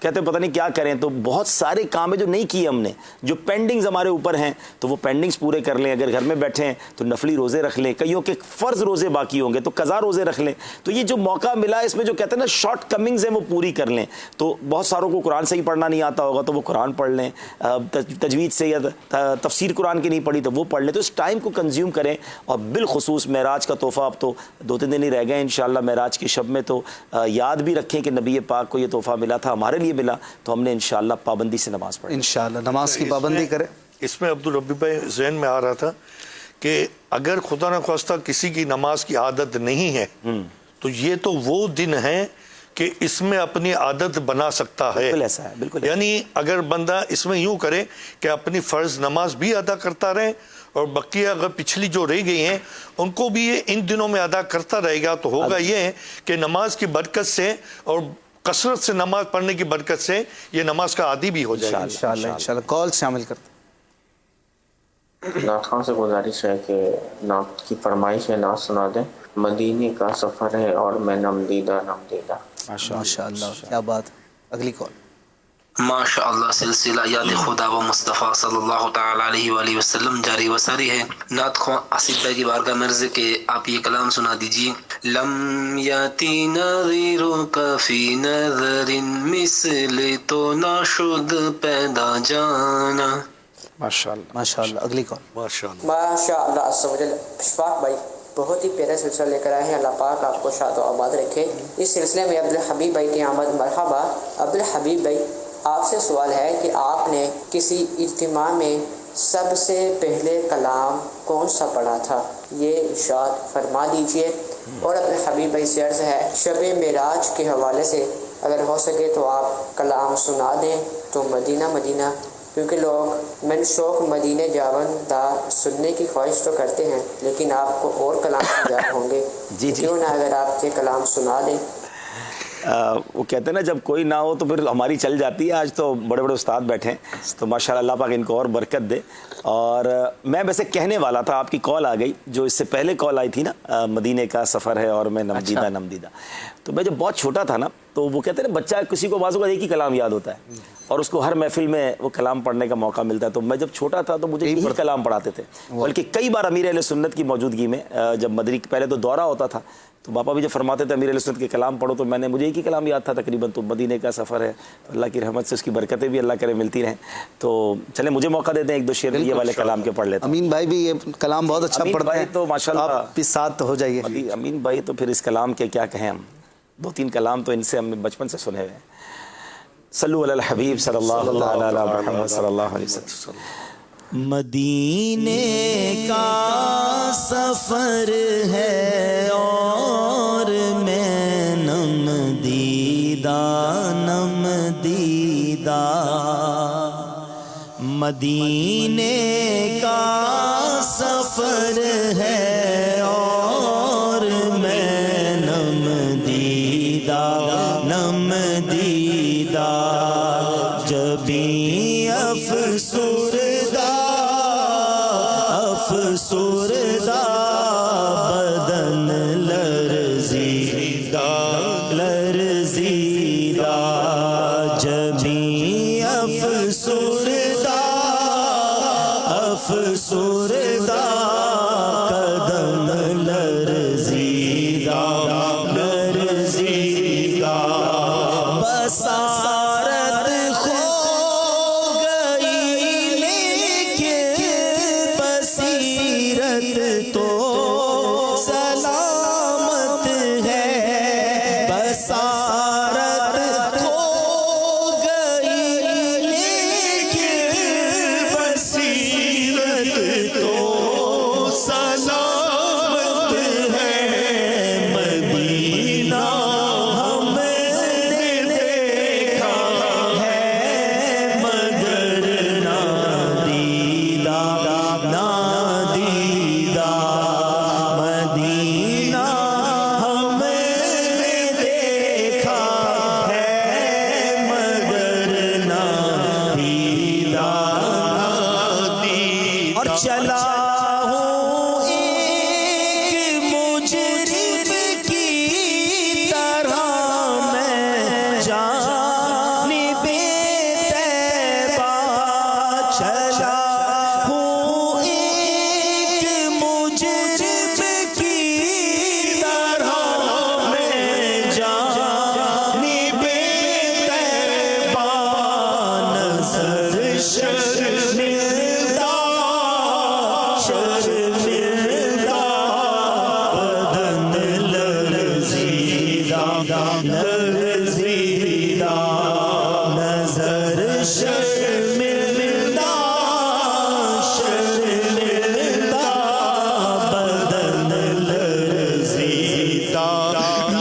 کہتے ہیں پتہ نہیں کیا کریں, تو بہت سارے کام ہیں جو نہیں کیے ہم نے, جو پینڈنگز ہمارے اوپر ہیں, تو وہ پینڈنگز پورے کر لیں. اگر گھر میں بیٹھے ہیں تو نفلی روزے رکھ لیں, کئیوں کے فرض روزے باقی ہوں گے تو قضا روزے رکھ لیں. تو یہ جو موقع ملا اس میں جو کہتے ہیں نا شارٹ کمنگز ہیں وہ پوری کر لیں. تو بہت ساروں کو قرآن سے ہی پڑھنا نہیں آتا ہوگا تو وہ قرآن پڑھ لیں, تجوید سے یا تفسیر قرآن کی نہیں پڑھی تو وہ پڑھ لیں. تو اس ٹائم کو کنزیوم کریں, اور بالخصوص معراج کا تحفہ اب تو 2-3 دن ہی رہ گئے انشاءاللہ معراج کی شب میں, تو یاد بھی رکھیں کہ نبی پاک کو یہ تحفہ ملا تھا, ہمارے لیے ملا, تو ہم نے انشاءاللہ پابندی سے نماز پڑھی. انشاءاللہ نماز کی پابندی کریں. اس میں عبدالربی بھائی ذہن میں آ رہا تھا کہ اگر خدا نخواستہ کسی کی نماز کی عادت نہیں ہے تو یہ تو وہ دن ہے کہ اس میں اپنی عادت بنا سکتا ہے. بالکل ایسا ہے, بالکل. یعنی اگر بندہ اس میں یوں کرے کہ اپنی فرض نماز بھی ادا کرتا رہے اور بقیہ اگر پچھلی جو رہ گئی ہیں ان کو بھی یہ ان دنوں میں ادا کرتا رہے گا, تو ہوگا یہ کہ نماز کی برکت سے اور کثرت سے نماز پڑھنے کی برکت سے یہ نماز کا عادی بھی ہو جائے گا انشاءاللہ. کال شامل کرتے نعت خان سے گزارش ہے کہ نعت کی فرمائش ہے, نعت سنا دیں. مدینے کا سفر ہے اور میں نم دیدہ. ماشاءاللہ, کیا بات. اگلی کال. ماشاءاللہ سلسلہ یاد خدا و مصطفیٰ صلی اللہ تعالی علیہ وآلہ وسلم جاری و ساری ہے. نعت خواں آصف بھائی کی بارگاہ میں عرض ہے کہ آپ یہ کلام سنا دیجیے. لم یاتی نظیرک فی نظر مثل تو ناشد پیدا جانا. ماشاءاللہ. اگلی کال. ماشاءاللہ عز و جل. اشفاق بھائی بہت ہی پیارا سلسلہ لے کر آئے ہیں, اللہ پاک آپ کو شاد و آباد رکھے. اس سلسلے میں عبدالحبیب بھائی کی آمد مرحبا. عبدالحبیب بھائی آپ سے سوال ہے کہ آپ نے کسی اجتماع میں سب سے پہلے کلام کون سا پڑھا تھا, یہ ارشاد فرما دیجئے. اور عبدالحبیب بھائی سے عرض ہے شب معراج کے حوالے سے اگر ہو سکے تو آپ کلام سنا دیں. تو مدینہ مدینہ, کیونکہ لوگ من شوق مدینہ جاون دا سننے کی خواہش تو کرتے ہیں, لیکن آپ کو اور کلام یاد ہوں گے. کیوں نہ اگر آپ کے کلام سنا دیں. وہ کہتے ہیں نا جب کوئی نہ ہو تو پھر ہماری چل جاتی ہے. آج تو بڑے بڑے استاد بیٹھے ہیں تو ماشاءاللہ اللہ پاک ان کو اور برکت دے. اور میں ویسے کہنے والا تھا, آپ کی کال آ گئی جو اس سے پہلے کال آئی تھی نا, مدینے کا سفر ہے اور میں نمدیدہ نمدیدہ. تو میں جب بہت چھوٹا تھا نا تو وہ کہتے ہیں نا بچہ کسی کو بازو کا ایک ہی کلام یاد ہوتا ہے اور اس کو ہر محفل میں وہ کلام پڑھنے کا موقع ملتا ہے. تو میں جب چھوٹا تھا تو مجھے ایک کلام پڑھاتے تھے, بلکہ کئی بار امیر اہل سنت کی موجودگی میں جب مدری پہلے تو دورہ ہوتا تھا تو باپا بھی جب فرماتے تھے امیر اہل سنت کے کلام پڑھو, تو مجھے ایک ہی کلام یاد تھا تقریباً. تو مدینے کا سفر ہے, اللہ کی رحمت سے اس کی برکتیں بھی اللہ کرے ملتی رہیں. تو چلیں مجھے موقع دے دیں, ایک دو شعر یہ والے کلام کے پڑھ لیتے ہیں. امین بھائی بھی یہ کلام بہت اچھا پڑھتے ہیں, تو ماشاءاللہ آپ اس ساتھ ہو جائیے. امین بھائی تو پھر اس کلام کے کیا کہیں ہم, 2-3 کلام تو ان سے ہم بچپن سے سنے ہوئے ہیں. صلو علی الحبیب صلی اللہ تعالی علی محمد صلی اللہ علیہ وسلم. مدینے کا سفر ہے اور میں نم دیدہ نم دیدہ. مدینے کا سفر ہے اور میں نم دیدہ نم دیدہ. جبیں افسردہ افسردہ بدن لرزیدہ لرزیدہ. جبیں افسردہ افسردہ قدم لرزیدہ لرزیدہ. بصارت کھو گئی لیکن بصیرت تو سلامت ہے. بصارت کھو گئی لیکن بصیرت تو سلامت ہے. مدینہ ہم نے دیکھا ہے مگر نادیدہ نادیدہ. مدینہ ہم نے دیکھا ہے مگر نادیدہ نادیدہ. اور چلا ہوں ایک مجرم کی طرح شرمندہ بدن لرزیدہ لرزیدہ نظر شرمندہ شرمندہ بدن لرزیدہ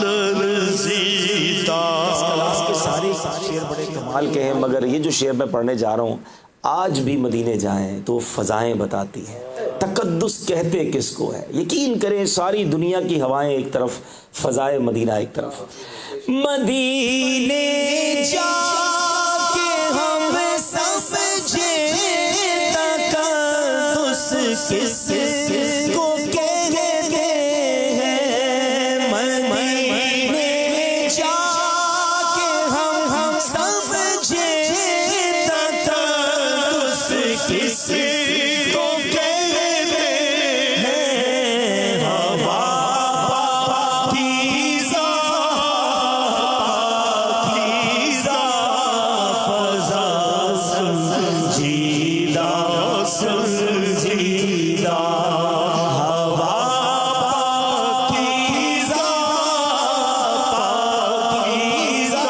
لرزیدہ. سارے شعر بڑے کمال کے ہیں، مگر یہ جو شعر میں پڑھنے جا رہا ہوں، آج بھی مدینے جائیں تو فضائیں بتاتی ہیں. تقدس کہتے کس کو ہے؟ یقین کریں ساری دنیا کی ہوائیں ایک طرف، فضائے مدینہ ایک طرف. مدینے جا کے ہم سمجھے تقدس کس کو کہتے ہیں. مدینے جا کے ہم سمجھے تقدس کس کو کہتے ہیں. ہوا پاکیزہ پاکیزہ فضا سنجیدہ سنجیدہ. ہوا پاکیزہ پاکیزہ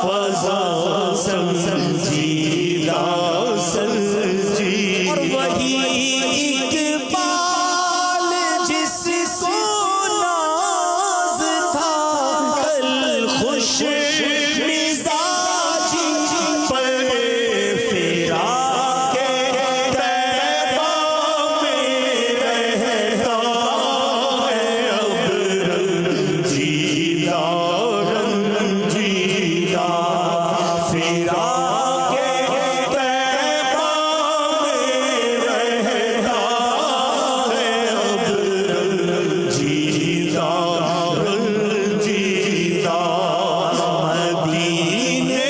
فضا سنجیدہ سنجیدہ. اور وہی اقبال جس کو ناز تھا کل خوش مزاجی پر فراق طیبہ میں رہتا ہے اب رنجیدہ رنجیدہ. فراق طیبہ میں رہتا ہے اب رنجیدہ رنجیدہ. مدینے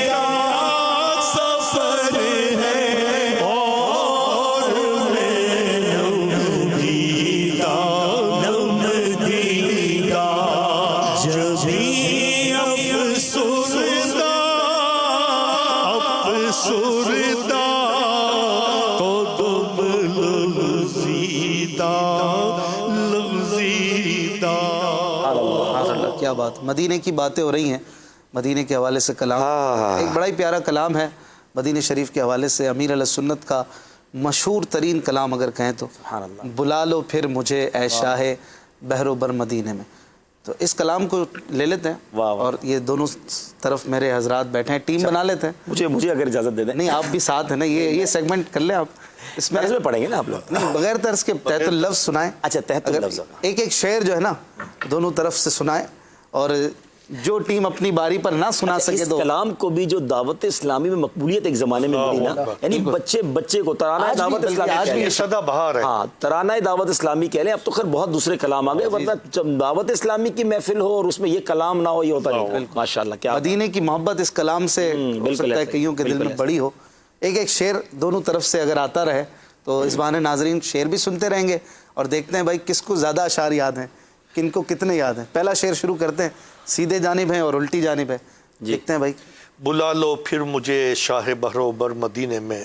کا سفر ہے اور میں نومیدہ نومیدہ. جب بھی افسردہ افسردہ قدم لغزیدہ لغزیدہ. کیا بات، مدینے کی باتیں ہو رہی ہیں، مدینے کے حوالے سے کلام ایک بڑا ہی پیارا کلام ہے. مدینہ شریف کے حوالے سے امیر علیہ سنت کا مشہور ترین کلام اگر کہیں تو بلا لو پھر مجھے اے شاہ بحر و بر مدینے میں. تو اس کلام کو لے لیتے ہیں اور یہ دونوں طرف میرے حضرات بیٹھے ہیں، ٹیم بنا لیتے ہیں. مجھے اگر اجازت دے دیں. نہیں آپ بھی ساتھ ہیں نا، یہ سیگمنٹ کر لیں آپ. اس میں پڑھیں گے نا آپ لوگ؟ نہیں، بغیر طرز کے تحت اللفظ سنائیں. اچھا تحت اللفظ ایک ایک شعر جو ہے نا دونوں طرف سے سنائیں، اور جو ٹیم اپنی باری پر نہ سنا سکے اس تو کلام کو بھی جو دعوت اسلامی میں مقبولیت ایک زمانے میں ملی نا، یعنی بچے کو ترانہ دعوت اسلامی آج بھی یہ سدا بہار ہے. ہاں ترانہ دعوت اسلامی کہہ لیں. اب تو خیر بہت دوسرے کلام آ گئے، ورنہ جب دعوت اسلامی کی محفل ہو اور اس میں یہ کلام نہ ہو یہ ہوتا نہیں. ماشاءاللہ کیا مدینے کی محبت اس کلام سے ہو سکتا ہے کئیوں کے دل میں بڑی ہو. ایک ایک شعر دونوں طرف سے اگر آتا رہے تو اس بہانے ناظرین شعر بھی سنتے رہیں گے اور دیکھتے ہیں بھائی کس کو زیادہ اشعار یاد ہیں، کن کو کتنے یاد ہیں. پہلا شعر شروع کرتے ہیں، سیدھے جانب ہیں اور الٹی جانب ہے. دیکھتے ہیں بھائی. بلا لو پھر مجھے شاہ بحر و بر مدینے میں،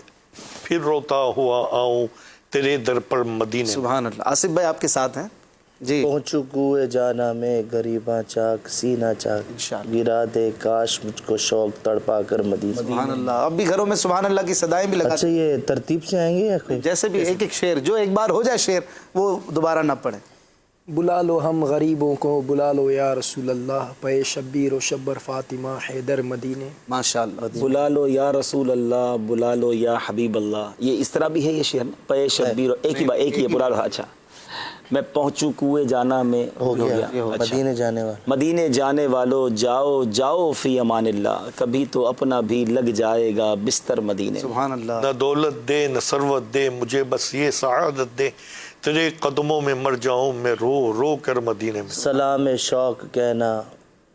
پھر روتا ہوا آؤں تیرے در پر مدینے. سبحان اللہ. آصف بھائی آپ کے ساتھ ہیں جی. پہنچو کوئے جانا میں غریباں چاک سینہ چاک، گرا دے کاش مجھ کو شوق تڑپا کر مدینے. سبحان اللہ. اب بھی گھروں میں سبحان اللہ کی صدائیں بھی لگا. اچھا یہ ترتیب سے آئیں گے یا کوئی جیسے بھی ایک ایک شعر جو ایک بار ہو جائے شعر وہ دوبارہ نہ پڑھیں. بلا لو ہم غریبوں کو، بلا لو یا رسول اللہ، پے شبیر و شبر فاطمہ حیدر مدینے. ماشاءاللہ. بلا لو یا رسول اللہ، بلا لو یا حبیب اللہ. یہ اس طرح بھی ہے یہ شعر، پے شبیر ایک ہی ہے بلا لو. اچھا میں پہنچوں کوئے جانا میں ہو گیا. مدینے جانے والے مدینے جانے والو جاؤ جاؤ فی امان اللہ، کبھی تو اپنا بھی لگ جائے گا بستر مدینے. سبحان اللہ. نہ دولت دے نہ ثروت دے، مجھے بس یہ سعادت دے، تیرے قدموں میں مر جاؤں میں رو رو کر مدینے میں. سلام شوق کہنا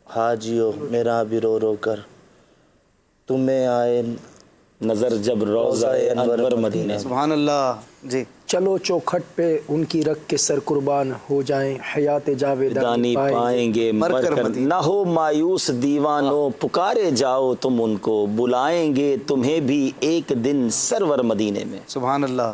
حاجیو میرا بھی رو رو کر، تمہیں آئے نظر جب روضہ انور مدینے. سبحان اللہ. جی چلو چوکھٹ پہ ان کی رکھ کے سر قربان ہو جائیں، حیات جاویدانی پائیں گے مر کر. نہ ہو مایوس دیوانوں، پکارے جاؤ تم ان کو، بلائیں گے تمہیں بھی ایک دن سرور مدینے میں. سبحان اللہ.